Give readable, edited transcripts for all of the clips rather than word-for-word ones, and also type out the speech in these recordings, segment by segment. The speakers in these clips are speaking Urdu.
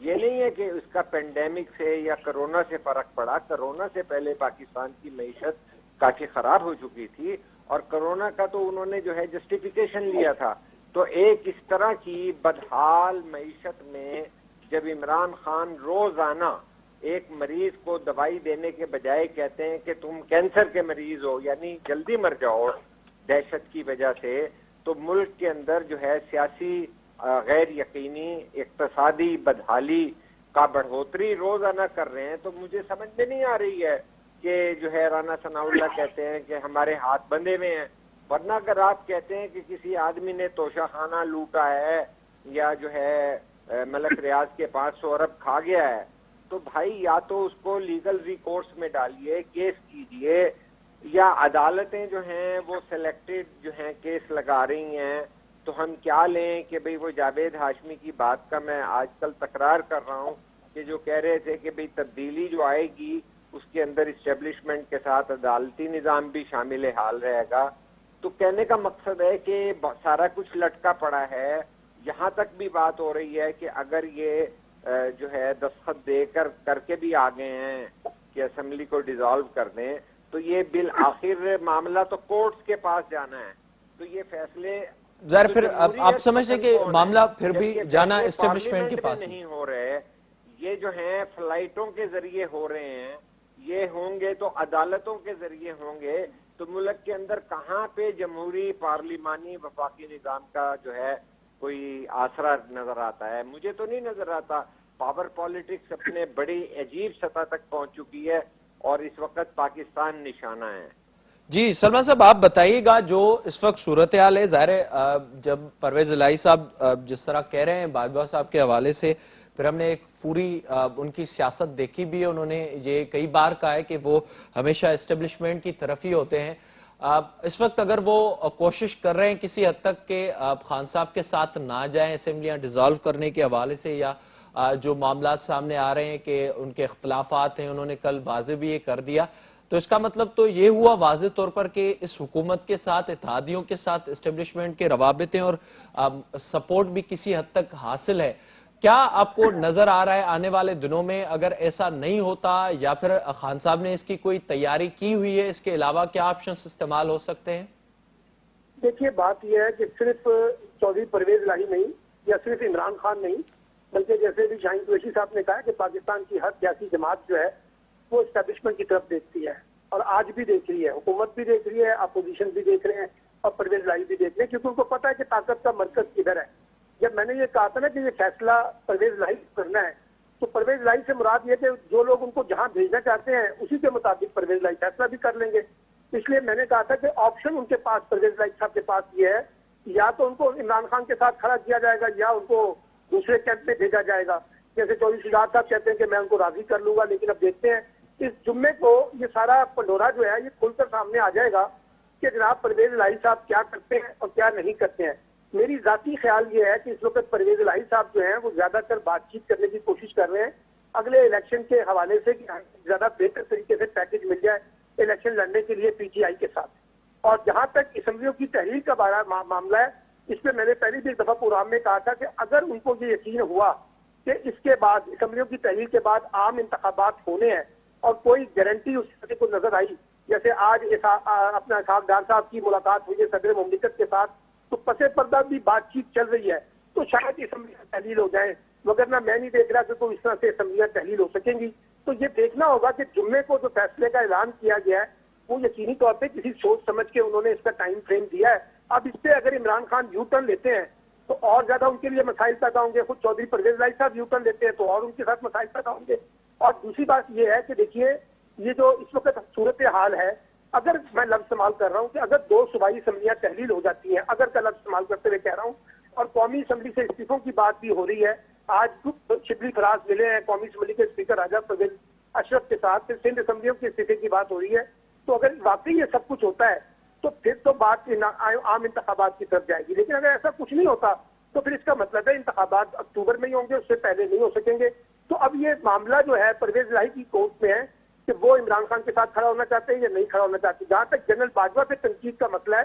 یہ نہیں ہے کہ اس کا پینڈیمک سے یا کرونا سے فرق پڑا. کرونا سے پہلے پاکستان کی معیشت کافی خراب ہو چکی تھی اور کرونا کا تو انہوں نے جو ہے جسٹیفیکیشن لیا تھا. تو ایک اس طرح کی بدحال معیشت میں جب عمران خان روزانہ ایک مریض کو دوائی دینے کے بجائے کہتے ہیں کہ تم کینسر کے مریض ہو یعنی جلدی مر جاؤ دہشت کی وجہ سے, تو ملک کے اندر جو ہے سیاسی غیر یقینی اقتصادی بدحالی کا بڑھوتری روزانہ کر رہے ہیں. تو مجھے سمجھ میں نہیں آ رہی ہے کہ جو ہے رانا ثناء اللہ کہتے ہیں کہ ہمارے ہاتھ بندھے ہوئے ہیں, ورنہ اگر آپ کہتے ہیں کہ کسی آدمی نے توشہ خانہ لوٹا ہے یا جو ہے ملک ریاض کے 500 ارب کھا گیا ہے, تو بھائی یا تو اس کو لیگل ریکورس میں ڈالیے, کیس کیجئے, یا عدالتیں جو ہیں وہ سلیکٹڈ جو ہیں کیس لگا رہی ہیں. تو ہم کیا لیں کہ بھئی وہ جاوید ہاشمی کی بات کا میں آج کل تکرار کر رہا ہوں کہ جو کہہ رہے تھے کہ بھئی تبدیلی جو آئے گی اس کے اندر اسٹیبلشمنٹ کے ساتھ عدالتی نظام بھی شامل حال رہے گا. تو کہنے کا مقصد ہے کہ سارا کچھ لٹکا پڑا ہے. یہاں تک بھی بات ہو رہی ہے کہ اگر یہ جو ہے دستخط دے کر کے بھی آ گئے ہیں کہ اسمبلی کو ڈیزالو کر دیں, تو یہ بالآخر معاملہ تو کورٹس کے پاس جانا ہے. تو یہ فیصلے ظاہر پھر آپ سمجھتے ہیں کہ معاملہ پھر بھی جانا اسٹیبلشمنٹ کے پاس نہیں ہو رہے, یہ جو ہیں فلائٹوں کے ذریعے ہو رہے ہیں, یہ ہوں گے تو عدالتوں کے ذریعے ہوں گے. تو ملک کے اندر کہاں پہ جمہوری پارلیمانی وفاقی نظام کا جو ہے کوئی آسرا نظر آتا ہے؟ مجھے تو نہیں نظر آتا. پاور پالیٹکس اپنے بڑی عجیب سطح تک پہنچ چکی ہے اور اس وقت پاکستان نشانہ ہے. جی سلمان صاحب آپ بتائیے گا جو اس وقت صورتحال ہے, ظاہر جب پرویز الہی صاحب جس طرح کہہ رہے ہیں باجوہ صاحب کے حوالے سے, پھر ہم نے ایک پوری ان کی سیاست دیکھی بھی ہے, انہوں نے یہ کئی بار کہا ہے کہ وہ ہمیشہ اسٹیبلشمنٹ کی طرف ہی ہوتے ہیں. اس وقت اگر وہ کوشش کر رہے ہیں کسی حد تک کہ خان صاحب کے ساتھ نہ جائیں اسمبلیاں ڈیزالو کرنے کے حوالے سے, یا جو معاملات سامنے آ رہے ہیں کہ ان کے اختلافات ہیں, انہوں نے کل واضح بھی یہ کر دیا, تو اس کا مطلب تو یہ ہوا واضح طور پر کہ اس حکومت کے ساتھ اتحادیوں کے ساتھ اسٹیبلشمنٹ کے روابط ہیں اور سپورٹ بھی کسی حد تک حاصل ہے. کیا آپ کو نظر آ رہا ہے آنے والے دنوں میں اگر ایسا نہیں ہوتا, یا پھر خان صاحب نے اس کی کوئی تیاری کی ہوئی ہے, اس کے علاوہ کیا آپشنز استعمال ہو سکتے ہیں؟ دیکھیے بات یہ ہے کہ صرف چودھری پرویز الہی نہیں یا صرف عمران خان نہیں, بلکہ جیسے بھی شاہین قریشی صاحب نے کہا کہ پاکستان کی ہر سیاسی جماعت جو ہے وہ اسٹیبلشمنٹ کی طرف دیکھتی ہے, اور آج بھی دیکھ رہی ہے, حکومت بھی دیکھ رہی ہے, اپوزیشن بھی دیکھ رہے ہیں, اور پرویز الہی بھی دیکھ رہے ہیں, کیونکہ ان کو پتا ہے کہ طاقت کا مرکز کدھر ہے. جب میں نے یہ کہا تھا نا کہ یہ فیصلہ پرویز الہی کرنا ہے, تو پرویز الہی سے مراد یہ کہ جو لوگ ان کو جہاں بھیجنا چاہتے ہیں اسی کے مطابق پرویز الہی فیصلہ بھی کر لیں گے. اس لیے میں نے کہا تھا کہ آپشن ان کے پاس, پرویز الہی صاحب کے پاس یہ ہے, یا تو ان کو عمران خان کے ساتھ کھڑا کیا جائے گا یا ان کو دوسرے کیمپ میں بھیجا جائے گا. جیسے چودھری شجاعت صاحب کہتے ہیں کہ میں ان کو راضی کر لوں گا, لیکن اب دیکھتے ہیں اس جمعے کو یہ سارا پنڈورا جو ہے یہ کھل کر سامنے آ جائے گا کہ جناب پرویز الہی صاحب کیا کرتے ہیں اور کیا نہیں کرتے ہیں. میری ذاتی خیال یہ ہے کہ اس وقت پرویز الہی صاحب جو ہیں وہ زیادہ تر بات چیت کرنے کی کوشش کر رہے ہیں اگلے الیکشن کے حوالے سے کہ زیادہ بہتر طریقے سے پیکج مل جائے الیکشن لڑنے کے لیے پی ٹی آئی کے ساتھ. اور جہاں تک اسمبلیوں کی تحلیل کا معاملہ ہے, اس پہ میں نے پہلی بھی ایک دفعہ پروگرام میں کہا تھا کہ اگر ان کو یہ یقین ہوا کہ اس کے بعد اسمبلیوں کی تحلیل کے بعد عام انتخابات ہونے ہیں اور کوئی گارنٹی اس کو نظر آئی, جیسے آج اپنا اسحاق ڈار صاحب کی ملاقات ہوئی ہے صدر مملکت کے ساتھ, تو پس پردہ بھی بات چیت چل رہی ہے, تو شاید اسمبلیاں تحلیل ہو جائیں, مگر نہ میں نہیں دیکھ رہا کہ کوئی اس طرح سے اسمبلیاں تحلیل ہو سکیں گی. تو یہ دیکھنا ہوگا کہ جمعے کو جو فیصلے کا اعلان کیا گیا ہے وہ یقینی طور پہ کسی سوچ سمجھ کے انہوں نے اس کا ٹائم فریم دیا ہے. اب اس پہ اگر عمران خان یو ٹرن لیتے ہیں تو اور زیادہ ان کے لیے مسائل پیدا ہوں گے, خود چودھری پرویز الہی صاحب یو ٹرن لیتے ہیں تو اور ان کے ساتھ مسائل پیدا ہوں گے. اور دوسری بات یہ ہے کہ دیکھیے یہ جو اس وقت صورت حال ہے, اگر میں لفظ استعمال کر رہا ہوں کہ اگر 2 صوبائی اسمبلیاں تحلیل ہو جاتی ہیں, اگر کا لفظ استعمال کرتے ہوئے کہہ رہا ہوں, اور قومی اسمبلی سے استعفوں کی بات بھی ہو رہی ہے, آج شبلی فراز ملے ہیں قومی اسمبلی کے اسپیکر راجہ پرویز اشرف کے ساتھ, پھر سندھ اسمبلیوں کے استعفے کی بات ہو رہی ہے. تو اگر واقعی یہ سب کچھ ہوتا ہے تو پھر تو بات عام انتخابات کی طرف جائے گی, لیکن اگر ایسا کچھ نہیں ہوتا تو پھر اس کا مطلب ہے انتخابات اکتوبر میں ہی ہوں گے, اس سے پہلے نہیں ہو سکیں گے. تو اب یہ معاملہ جو ہے پرویز الہی کی کورٹ میں ہے کہ وہ عمران خان کے ساتھ کھڑا ہونا چاہتے ہیں یا نہیں کھڑا ہونا چاہتے. جہاں تک جنرل باجوہ سے تنقید کا مسئلہ ہے,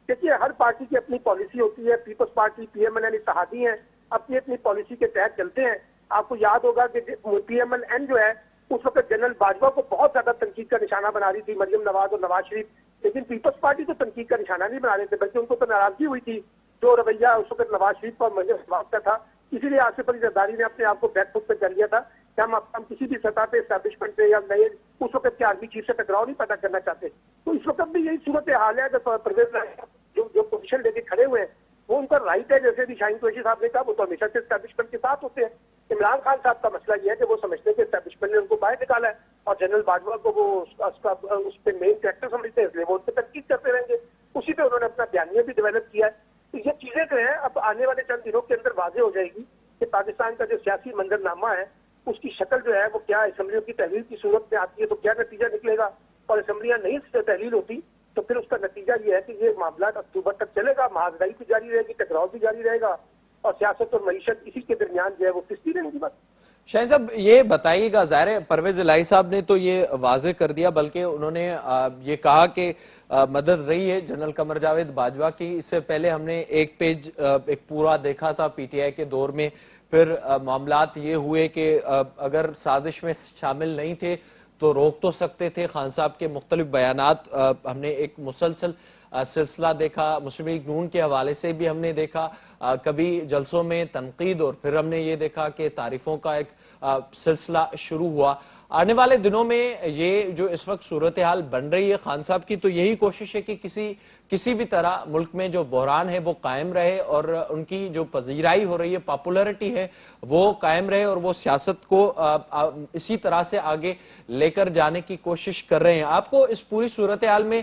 دیکھیے ہر پارٹی کی اپنی پالیسی ہوتی ہے, Peoples Party P M L N اتحادی ہیں, اپنی اپنی پالیسی کے تحت چلتے ہیں. آپ کو یاد ہوگا کہ PMLN جو ہے اس وقت جنرل باجوہ کو بہت زیادہ تنقید کا نشانہ بنا رہی تھی، مریم نواز اور نواز شریف، لیکن پیپلز پارٹی تو تنقید کا نشانہ نہیں بنا رہے تھے، بلکہ ان کو تو ناراضگی ہوئی تھی جو رویہ اس وقت نواز شریف اور مریم نواز کا تھا. اسی لیے آصف علی زرداری نے اپنے آپ کو بیک فٹ پہ کر لیا تھا کہ ہم کسی بھی سطح پہ اسٹیبلشمنٹ سے یا نئے اس وقت کے آرمی چیف سے ٹکراؤ نہیں پیدا کرنا چاہتے. تو اس وقت بھی یہی صورت حال ہے کہ پرویز جو پوزیشن لے کے کھڑے ہوئے ہیں وہ ان کا رائٹ ہے. جیسے بھی شاہین قریشی صاحب نے کہا وہ تو ہمیشہ سے اسٹیبلشمنٹ کے ساتھ ہوتے ہیں. عمران خان صاحب کا مسئلہ یہ ہے کہ وہ سمجھتے ہیں کہ اسٹیبلشمنٹ نے ان کو باہر نکالا ہے اور جنرل باجوہ کو وہ اس پہ مین کریکٹر سمجھتے ہیں، اس لیے وہ ان پہ تنقید کرتے رہیں گے. اسی پہ انہوں نے اپنا بیانیہ بھی ڈیولپ کیا ہے. تو یہ چیزیں جو ہیں اب آنے والے چند دنوں کے اندر واضح ہو جائے گی کہ پاکستان کا جو سیاسی منظرنامہ ہے اس کی شکل جو ہے وہ کیا اسمبلیوں کی تحلیل کی صورت میں آتی ہے تو کیا نتیجہ نکلے گا، اور اسمبلیاں نہیں تحلیل ہوتی تو پھر اس کا نتیجہ یہ ہے کہ یہ معاملات اکتوبر تک چلے گا، مہاجرائی بھی جاری رہے گی، ٹکراؤ بھی جاری رہے گا اور سیاست اور معیشت اسی کے درمیان جو ہے وہ پستی رہیں گی. بس شاہین صاحب یہ بتائیے گا، ظاہر ہے پرویز الہی صاحب نے تو یہ واضح کر دیا، بلکہ انہوں نے یہ کہا کہ مدد رہی ہے جنرل قمر جاوید باجوہ کی. اس سے پہلے ہم نے ایک پیج ایک پورا دیکھا تھا PTI کے دور میں، پھر معاملات یہ ہوئے کہ اگر سازش میں شامل نہیں تھے تو روک تو سکتے تھے. خان صاحب کے مختلف بیانات ہم نے ایک مسلسل سلسلہ دیکھا، مسلم لیگ نون کے حوالے سے بھی ہم نے دیکھا، کبھی جلسوں میں تنقید اور پھر ہم نے یہ دیکھا کہ تعریفوں کا ایک سلسلہ شروع ہوا. آنے والے دنوں میں یہ جو اس وقت صورتحال بن رہی ہے خان صاحب کی، تو یہی کوشش ہے کہ کسی بھی طرح ملک میں جو بحران ہے وہ قائم رہے اور ان کی جو پذیرائی ہو رہی ہے، پاپولرٹی ہے، وہ قائم رہے اور وہ سیاست کو اسی طرح سے آگے لے کر جانے کی کوشش کر رہے ہیں. آپ کو اس پوری صورتحال میں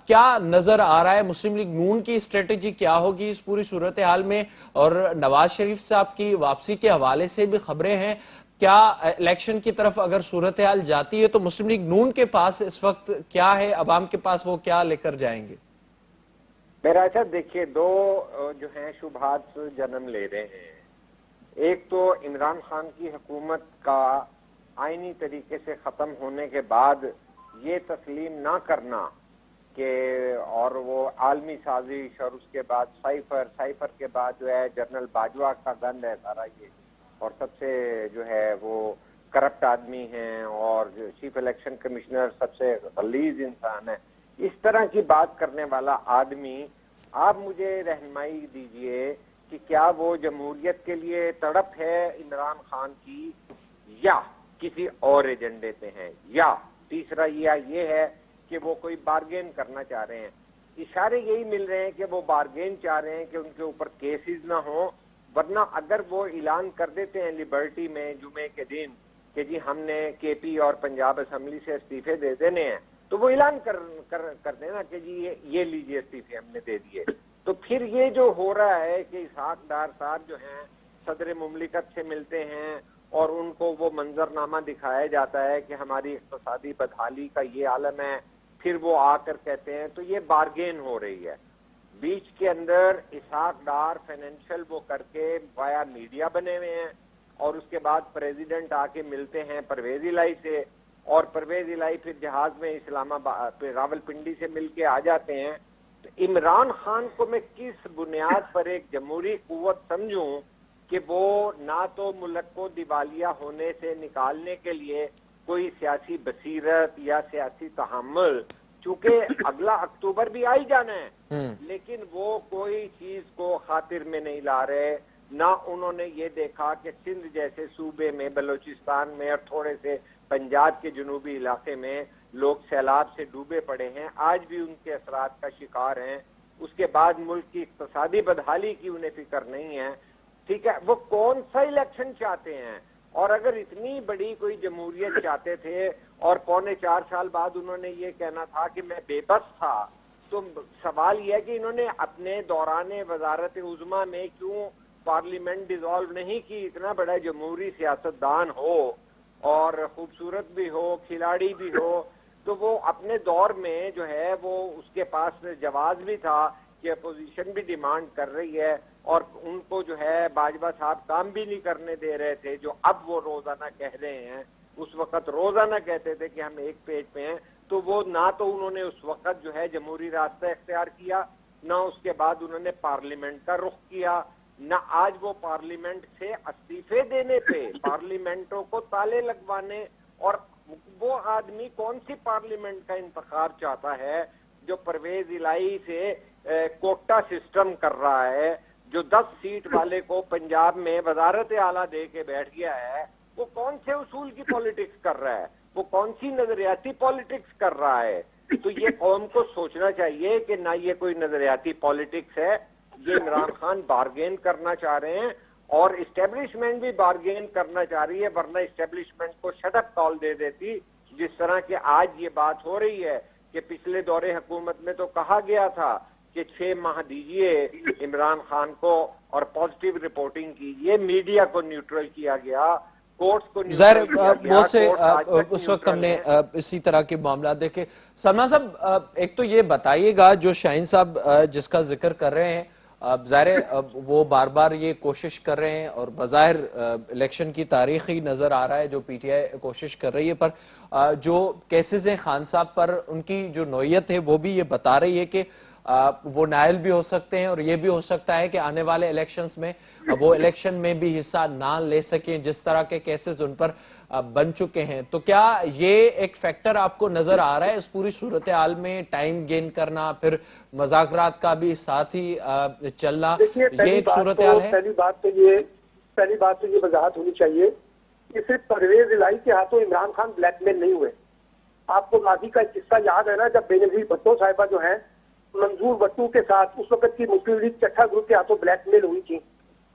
کیا نظر آ رہا ہے؟ مسلم لیگ نون کی اسٹریٹجی کیا ہوگی اس پوری صورتحال میں؟ اور نواز شریف صاحب کی واپسی کے حوالے سے بھی خبریں ہیں، کیا الیکشن کی طرف اگر صورتحال جاتی ہے تو مسلم لیگ نون کے پاس اس وقت کیا ہے، عوام کے پاس وہ کیا لے کر جائیں گے؟ میرا صاحب دیکھیے، دو جو ہیں شبہات جنم لے رہے ہیں. ایک تو عمران خان کی حکومت کا آئینی طریقے سے ختم ہونے کے بعد یہ تسلیم نہ کرنا کہ اور وہ عالمی سازش اور اس کے بعد سائفر کے بعد جو ہے جنرل باجوہ کا گند ہے سارا یہ، اور سب سے جو ہے وہ کرپٹ آدمی ہیں اور چیف الیکشن کمشنر سب سے غلیظ انسان ہے، اس طرح کی بات کرنے والا آدمی، آپ مجھے رہنمائی دیجئے کہ کیا وہ جمہوریت کے لیے تڑپ ہے عمران خان کی یا کسی اور ایجنڈے پہ ہیں، یا تیسرا یہ ہے کہ وہ کوئی بارگین کرنا چاہ رہے ہیں. اشارے یہی مل رہے ہیں کہ وہ بارگین چاہ رہے ہیں کہ ان کے اوپر کیسز نہ ہوں، ورنہ اگر وہ اعلان کر دیتے ہیں لبرٹی میں جمعے کے دن کہ جی ہم نے KP اور پنجاب اسمبلی سے استعفے دے دینے ہیں، تو وہ اعلان کر دینا کہ جی یہ لیجیے استعفے ہم نے دے دیے. تو پھر یہ جو ہو رہا ہے کہ اسحاق ڈار صاحب جو ہیں صدر مملکت سے ملتے ہیں اور ان کو وہ منظرنامہ دکھایا جاتا ہے کہ ہماری اقتصادی بدحالی کا یہ عالم ہے، پھر وہ آ کر کہتے ہیں، تو یہ بارگین ہو رہی ہے. بیچ کے اندر اسحاق ڈار فائنینشل وہ کر کے وایا میڈیا بنے ہوئے ہیں، اور اس کے بعد پریزیڈنٹ آ کے ملتے ہیں پرویز الہی سے، اور پرویز الہی پھر جہاز میں اسلام آباد راول پنڈی سے مل کے آ جاتے ہیں. تو عمران خان کو میں کس بنیاد پر ایک جمہوری قوت سمجھوں کہ وہ نہ تو ملک کو دیوالیہ ہونے سے نکالنے کے لیے کوئی سیاسی بصیرت یا سیاسی تحمل، چونکہ اگلا اکتوبر بھی آئی جانا ہے، لیکن وہ کوئی چیز کو خاطر میں نہیں لا رہے. نہ انہوں نے یہ دیکھا کہ سندھ جیسے صوبے میں، بلوچستان میں اور تھوڑے سے پنجاب کے جنوبی علاقے میں لوگ سیلاب سے ڈوبے پڑے ہیں، آج بھی ان کے اثرات کا شکار ہیں. اس کے بعد ملک کی اقتصادی بدحالی کی انہیں فکر نہیں ہے. ٹھیک ہے، وہ کون سا الیکشن چاہتے ہیں؟ اور اگر اتنی بڑی کوئی جمہوریت چاہتے تھے اور 4.25 سال بعد انہوں نے یہ کہنا تھا کہ میں بے بس تھا، تو سوال یہ ہے کہ انہوں نے اپنے دوران وزارت عظمیٰ میں کیوں پارلیمنٹ ڈیزالو نہیں کی؟ اتنا بڑا جمہوری سیاستدان ہو اور خوبصورت بھی ہو، کھلاڑی بھی ہو، تو وہ اپنے دور میں جو ہے وہ اس کے پاس جواز بھی تھا کہ اپوزیشن بھی ڈیمانڈ کر رہی ہے، اور ان کو جو ہے باجوہ صاحب کام بھی نہیں کرنے دے رہے تھے جو اب وہ روزانہ کہہ رہے ہیں. اس وقت روزانہ کہتے تھے کہ ہم ایک پیج پہ ہیں. تو وہ نہ تو انہوں نے اس وقت جو ہے جمہوری راستہ اختیار کیا، نہ اس کے بعد انہوں نے پارلیمنٹ کا رخ کیا، نہ آج وہ پارلیمنٹ سے استعفے دینے پہ، پارلیمنٹوں کو تالے لگوانے، اور وہ آدمی کون سی پارلیمنٹ کا انتخاب چاہتا ہے جو پرویز الہی سے کوٹا سسٹم کر رہا ہے، جو 10 سیٹ والے کو پنجاب میں وزارت اعلیٰ دے کے بیٹھ گیا ہے؟ وہ کون سے اصول کی پالیٹکس کر رہا ہے؟ وہ کون سی نظریاتی پالیٹکس کر رہا ہے؟ تو یہ قوم کو سوچنا چاہیے کہ نہ یہ کوئی نظریاتی پالیٹکس ہے، یہ عمران خان بارگین کرنا چاہ رہے ہیں، اور اسٹیبلشمنٹ بھی بارگین کرنا چاہ رہی ہے، ورنہ اسٹیبلشمنٹ کو شٹ اپ کال دے دیتی، جس طرح کہ آج یہ بات ہو رہی ہے کہ پچھلے دور حکومت میں تو کہا گیا تھا کہ 6 ماہ دیجئے عمران خان کو اور پازیٹیو رپورٹنگ کیجئے، میڈیا کو نیوٹرل کیا گیا، کورٹس کو ظاہر نیوٹرل کیا گیا، بہت سے کورٹس آج تک اس وقت ہم نیوٹرل نے ہیں۔ اسی طرح کے معاملات دیکھے۔ سلمان صاحب، ایک تو یہ بتائیے گا جو شاہین صاحب جس کا ذکر کر رہے ہیں، ظاہر وہ بار بار یہ کوشش کر رہے ہیں اور بظاہر الیکشن کی تاریخ ہی نظر آ رہا ہے جو پی ٹی آئی کوشش کر رہی ہے، پر جو کیسز ہیں خان صاحب پر ان کی جو نوعیت ہے وہ بھی یہ بتا رہی ہے کہ وہ نائل بھی ہو سکتے ہیں، اور یہ بھی ہو سکتا ہے کہ آنے والے الیکشنز میں وہ الیکشن میں بھی حصہ نہ لے سکیں، جس طرح کے کیسز ان پر بن چکے ہیں۔ تو کیا یہ ایک فیکٹر آپ کو نظر آ رہا ہے اس پوری صورتحال میں، ٹائم گین کرنا، پھر مذاکرات کا بھی ساتھ ہی چلنا، یہ ایک صورتحال ہے؟ پہلی بات تو یہ وضاحت ہونی چاہیے کہ صرف پرویز الہی کے ہاتھوں عمران خان بلیک میل نہیں ہوئے۔ آپ کو ماضی کا ایک قصہ یاد ہے نا، جب بینظیر بھٹو صاحبہ جو ہیں منظور بٹو کے ساتھ اس وقت کی مسلم لیگ چٹھا گروپ کے ہاتھوں بلیک میل ہوئی تھی،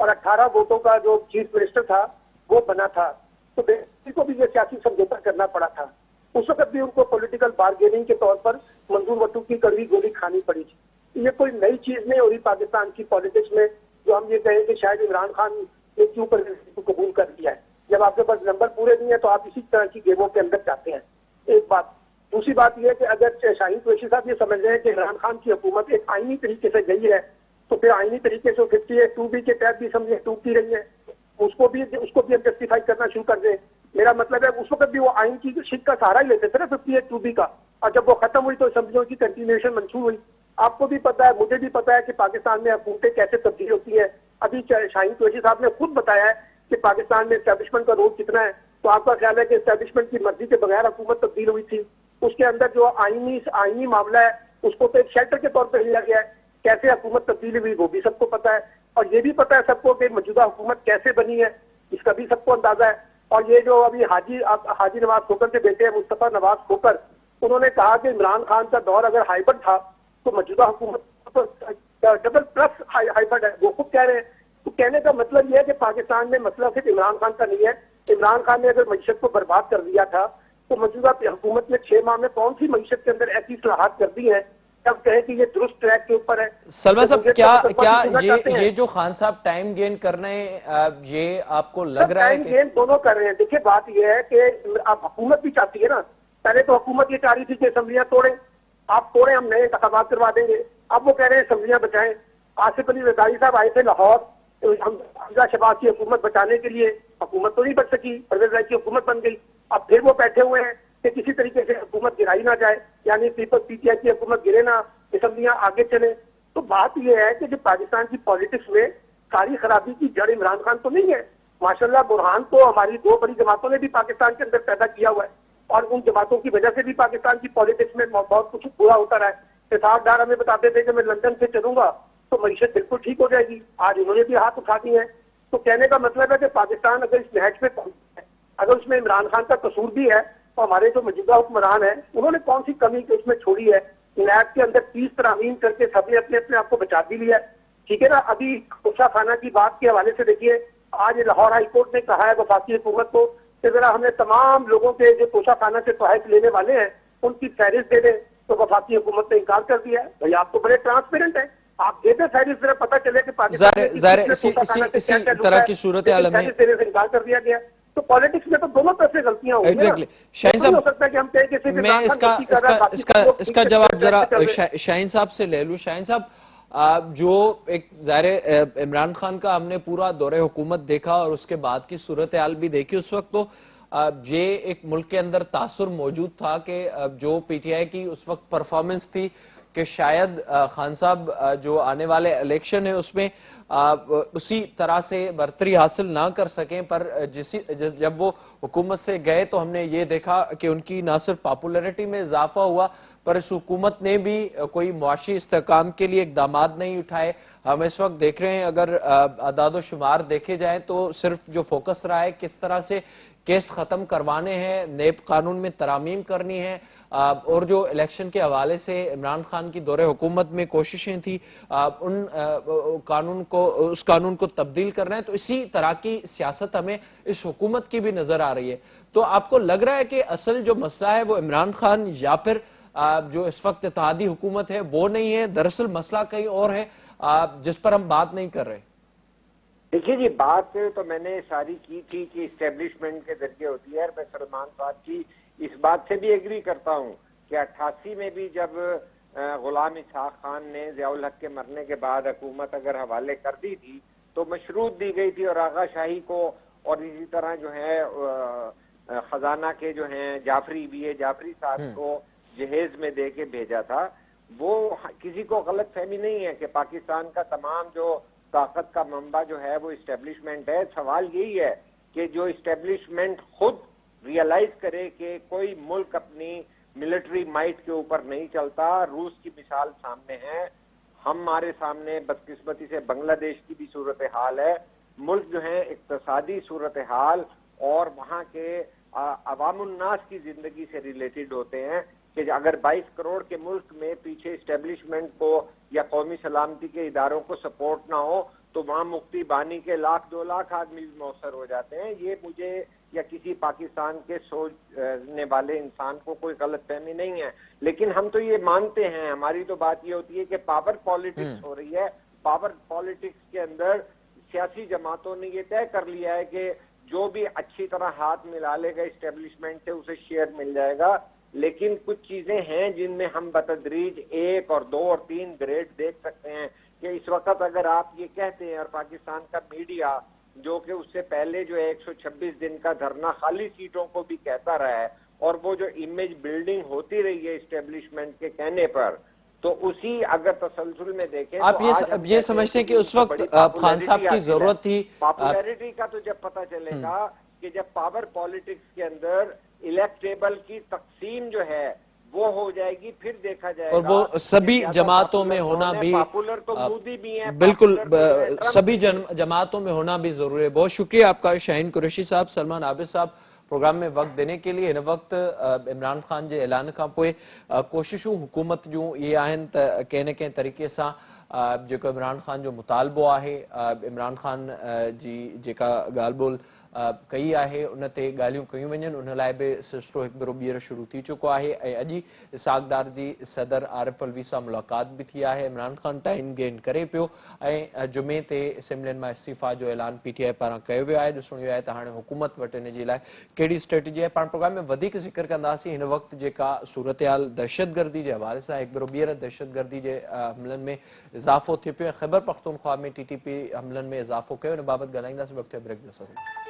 اور 18 ووٹوں کا جو چیف منسٹر تھا وہ بنا تھا، تو بینظیر کو بھی یہ سیاسی سمجھوتا کرنا پڑا تھا۔ اس وقت بھی ان کو پولیٹیکل بارگیننگ کے طور پر منظور بٹو کی کڑوی گولی کھانی پڑی تھی۔ یہ کوئی نئی چیز نہیں ہو رہی پاکستان کی پالیٹکس میں جو ہم یہ کہیں کہ شاید عمران خان نے کیوں پر قبول کر دیا ہے۔ جب آپ کے پاس نمبر پورے نہیں ہے تو آپ اسی طرح کی گیموں کے اندر جاتے ہیں، ایک بات۔ دوسری بات یہ ہے کہ اگر شاہین قریشی صاحب یہ سمجھ رہے ہیں کہ عمران خان کی حکومت ایک آئینی طریقے سے گئی ہے، تو پھر آئینی طریقے سے 58(2)B کے تحت بھی اسمبلیاں ٹوٹتی رہی ہیں، اس کو بھی ہم جسٹیفائی کرنا شروع کر دیں۔ میرا مطلب ہے اس وقت بھی وہ آئین کی شک کا سہارا ہی لیتے تھے نا 58(2)B کا، اور جب وہ ختم ہوئی تو اسمبلیوں کی کنٹینیوشن منظور ہوئی۔ آپ کو بھی پتا ہے، مجھے بھی پتا ہے کہ پاکستان میں حکومتیں کیسے تبدیل ہوتی ہیں۔ ابھی شاہین قریشی صاحب نے خود بتایا ہے کہ پاکستان میں اسٹیبلشمنٹ کا رول کتنا ہے، تو آپ کا خیال ہے کہ اسٹیبلشمنٹ کی مرضی کے بغیر حکومت تبدیل ہوئی تھی؟ اس کے اندر جو آئینی معاملہ ہے اس کو تو ایک شیلٹر کے طور پہ لیا گیا ہے، کیسے حکومت تبدیل ہوئی وہ بھی سب کو پتا ہے، اور یہ بھی پتا ہے سب کو کہ موجودہ حکومت کیسے بنی ہے، اس کا بھی سب کو اندازہ ہے۔ اور یہ جو ابھی حاجی نواز کھوکر کے بیٹے ہیں مصطفیٰ نواز کھوکر، انہوں نے کہا کہ عمران خان کا دور اگر ہائبرڈ تھا تو موجودہ حکومت ڈبل پلس ہائبرڈ ہے، وہ خود کہہ رہے ہیں۔ تو کہنے کا مطلب یہ ہے کہ پاکستان میں مسئلہ صرف عمران خان کا نہیں ہے۔ عمران خان نے اگر معیشت کو برباد کر دیا تھا تو موجودہ حکومت نے 6 ماہ میں کون سی معیشت کے اندر ایسی اصلاحات کر دی ہیں جب کہیں کہ یہ درست ٹریک کے اوپر ہے۔ سلمان صاحب، کیا یہ جو خان صاحب ٹائم گین کرنے یہ آپ کو لگ رہا ہے ٹائم کہ گین دونوں کر رہے ہیں؟ دیکھیں بات یہ ہے کہ اب حکومت بھی چاہتی ہے نا، پہلے تو حکومت یہ چاہ رہی تھی کہ اسمبلیاں توڑیں، آپ توڑیں ہم نئے انتخابات کروا دیں گے، اب وہ کہہ رہے ہیں اسمبلیاں بچائیں۔ آصف علی زرداری صاحب آئے تھے لاہور حمزہ شہباز کی حکومت بچانے کے لیے، حکومت تو نہیں بچ سکی، پرویز الہی کی حکومت بن گئی۔ اب پھر وہ بیٹھے ہوئے ہیں کہ کسی طریقے سے حکومت گرائی نہ جائے، یعنی پیپلز پی ٹی آئی کی حکومت گرے نہ، اسمبلیاں آگے چلیں۔ تو بات یہ ہے کہ جو پاکستان کی پالیٹکس میں ساری خرابی کی جڑ عمران خان تو نہیں ہے۔ ماشاءاللہ برہان تو ہماری 2 بڑی جماعتوں نے بھی پاکستان کے اندر پیدا کیا ہوا ہے، اور ان جماعتوں کی وجہ سے بھی پاکستان کی پالیٹکس میں بہت کچھ برا ہوتا رہا ہے۔ اسحاق ڈار ہمیں بتاتے تھے کہ میں لندن سے چلوں گا تو معیشت بالکل ٹھیک ہو جائے گی، آج انہوں نے بھی ہاتھ اٹھا دی ہیں۔ تو کہنے کا مطلب ہے کہ پاکستان اگر اس نہج پہ پہنچا ہے، اگر اس میں عمران خان کا قصور بھی ہے، تو ہمارے جو موجودہ حکمران ہیں انہوں نے کون سی کمی اس میں چھوڑی ہے؟ نیب کے اندر 30 ترامیم کر کے سب نے اپنے آپ کو بچا بھی لیا ہے، ٹھیک ہے نا۔ ابھی کوشہ خانہ کی بات کے حوالے سے دیکھیے، آج لاہور ہائی کورٹ نے کہا ہے وفاقی حکومت کو کہ ذرا ہمیں تمام لوگوں کے جو کوشہ خانہ سے تحائف لینے والے ہیں ان کی فہرست دے دیں، تو وفاقی حکومت نے انکار کر دیا ہے۔ بھائی آپ تو بڑے ٹرانسپیرنٹ ہیں، آپ دے دیں فہرست، ذرا پتہ چلے کہ پاکستان ظاہر اسی طرح کی صورتحال میں فہرست دینے سے انکار کر دیا گیا۔ تو پالیٹکس میں تو دونوں طرف سے غلطیاں ہوئی ہیں نا۔ شاہین ہو سکتا ہے کہ ہم کہیں کہ صرف میں اس کا جواب ذرا شاہین صاحب سے لے لوں۔ شاہین صاحب، جو ایک ظاہر عمران خان کا ہم نے پورا دور حکومت دیکھا اور اس کے بعد کی صورتحال بھی دیکھی، اس وقت تو یہ ایک ملک کے اندر تاثر موجود تھا کہ جو پی ٹی آئی کی اس وقت پرفارمنس تھی کہ شاید خان صاحب جو آنے والے الیکشن ہے اس میں اسی طرح سے برتری حاصل نہ کر سکیں، پر جب وہ حکومت سے گئے تو ہم نے یہ دیکھا کہ ان کی نہ صرف پاپولیرٹی میں اضافہ ہوا، پر اس حکومت نے بھی کوئی معاشی استحکام کے لیے اقدامات نہیں اٹھائے۔ ہم اس وقت دیکھ رہے ہیں، اگر اعداد و شمار دیکھے جائیں تو صرف جو فوکس رہا ہے کس طرح سے کیس ختم کروانے ہیں، نیب قانون میں ترامیم کرنی ہے، اور جو الیکشن کے حوالے سے عمران خان کی دور حکومت میں کوششیں تھیں اس قانون کو تبدیل کرنا ہے، تو اسی طرح کی سیاست ہمیں اس حکومت کی بھی نظر آ رہی ہے۔ تو آپ کو لگ رہا ہے کہ اصل جو مسئلہ ہے وہ عمران خان یا پھر جو اس وقت اتحادی حکومت ہے وہ نہیں ہے، دراصل مسئلہ کہیں اور ہے جس پر ہم بات نہیں کر رہے؟ دیکھیے جی، بات تو میں نے ساری کی تھی کہ اسٹیبلشمنٹ کے ذریعے ہوتی ہے، اور میں سلمان صاحب کی اس بات سے بھی ایگری کرتا ہوں کہ 88 میں بھی جب غلام اسحاق خان نے ضیاء الحق کے مرنے کے بعد حکومت اگر حوالے کر دی تھی تو مشروط دی گئی تھی، اور آغا شاہی کو اور اسی طرح جو ہے خزانہ کے جو ہیں جعفری جعفری صاحب کو جہیز میں دے کے بھیجا تھا۔ وہ کسی کو غلط فہمی نہیں ہے کہ پاکستان کا تمام جو طاقت کا منبع جو ہے وہ اسٹیبلشمنٹ ہے۔ سوال یہی ہے کہ جو اسٹیبلشمنٹ خود ریئلائز کرے کہ کوئی ملک اپنی ملٹری مائٹ کے اوپر نہیں چلتا۔ روس کی مثال سامنے ہے، ہمارے سامنے بدقسمتی سے بنگلہ دیش کی بھی صورتحال ہے۔ ملک جو ہے اقتصادی صورتحال اور وہاں کے عوام الناس کی زندگی سے ریلیٹڈ ہوتے ہیں کہ اگر 22 کروڑ کے ملک میں پیچھے اسٹیبلشمنٹ کو یا قومی سلامتی کے اداروں کو سپورٹ نہ ہو تو وہاں مفتی بانی کے 1,00,000 2 لاکھ آدمی بھی مؤثر ہو جاتے ہیں۔ یہ مجھے یا کسی پاکستان کے سوچنے والے انسان کو کوئی غلط فہمی نہیں ہے، لیکن ہم تو یہ مانتے ہیں، ہماری تو بات یہ ہوتی ہے کہ پاور پالیٹکس ہو رہی ہے۔ پاور پالیٹکس کے اندر سیاسی جماعتوں نے یہ طے کر لیا ہے کہ جو بھی اچھی طرح ہاتھ ملا لے گا اسٹیبلشمنٹ سے اسے شیئر مل جائے گا، لیکن کچھ چیزیں ہیں جن میں ہم بتدریج 1 اور 2 اور 3 گریڈ دیکھ سکتے ہیں کہ اس وقت اگر آپ یہ کہتے ہیں، اور پاکستان کا میڈیا جو کہ اس سے پہلے جو 126 دن کا دھرنا خالی سیٹوں کو بھی کہتا رہا ہے، اور وہ جو امیج بلڈنگ ہوتی رہی ہے اسٹیبلشمنٹ کے کہنے پر، تو اسی اگر تسلسل میں دیکھیں آپ یہ سمجھتے ہیں کہ اس وقت خان صاحب کی ضرورت تھی؟ پاپولیرٹی کا تو جب پتہ چلے گا کہ جب پاور پالیٹکس کے اندر الیکٹیبل کی تقسیم جو ہے وہ ہو جائے گی، پھر دیکھا جائے گا، اور وہ سبھی جماعتوں میں ہونا بھی پاپولر تو مودی بھی ہیں، بالکل سبھی جماعتوں میں ہونا بھی ضروری ہے۔ بہت شکریہ آپ کا شاہین قریشی صاحب، سلمان عابد صاحب، پروگرام میں وقت دینے کے لیے۔ ان وقت عمران خان جے اعلان کا پوئے کوششوں حکومت جو یہ آہن کہنے کے طریقے سے جو عمران خان جو مطالبو ہے، عمران خان جی جیکا گال بول کئی ہے ان تے گالیوں کیوں ونجن ان لائے بھی سلسلو ایک برو بیر شروع تھی چکو ہے۔ اجی اسحاق ڈار جی صدر عارف الوی سا ملاقات بھی تھی ہے۔ عمران خان ٹائم گین کرے پیو، جمعے تے اسمبلین میں استعفا جو اعلان پی ٹی آئی پارا کیو ویو ہے۔ ڈسنو ہے تے ہانے حکومت وٹنے جی لائے کیڑی اسٹریٹجی ہے۔ پان پروگرام میں ودیک ذکر کنداسی ہن وقت جیکا صورتحال دہشت گردی جے حوالے سے ایک برو بیر دہشت گردی جے حملن میں اضافو تھی پیو۔ خیبر پختونخوا میں ٹی ٹی پی حملن میں اضافو کیو، ان بابت ڳالهائينداسين۔ وقت بریک جو ساتھ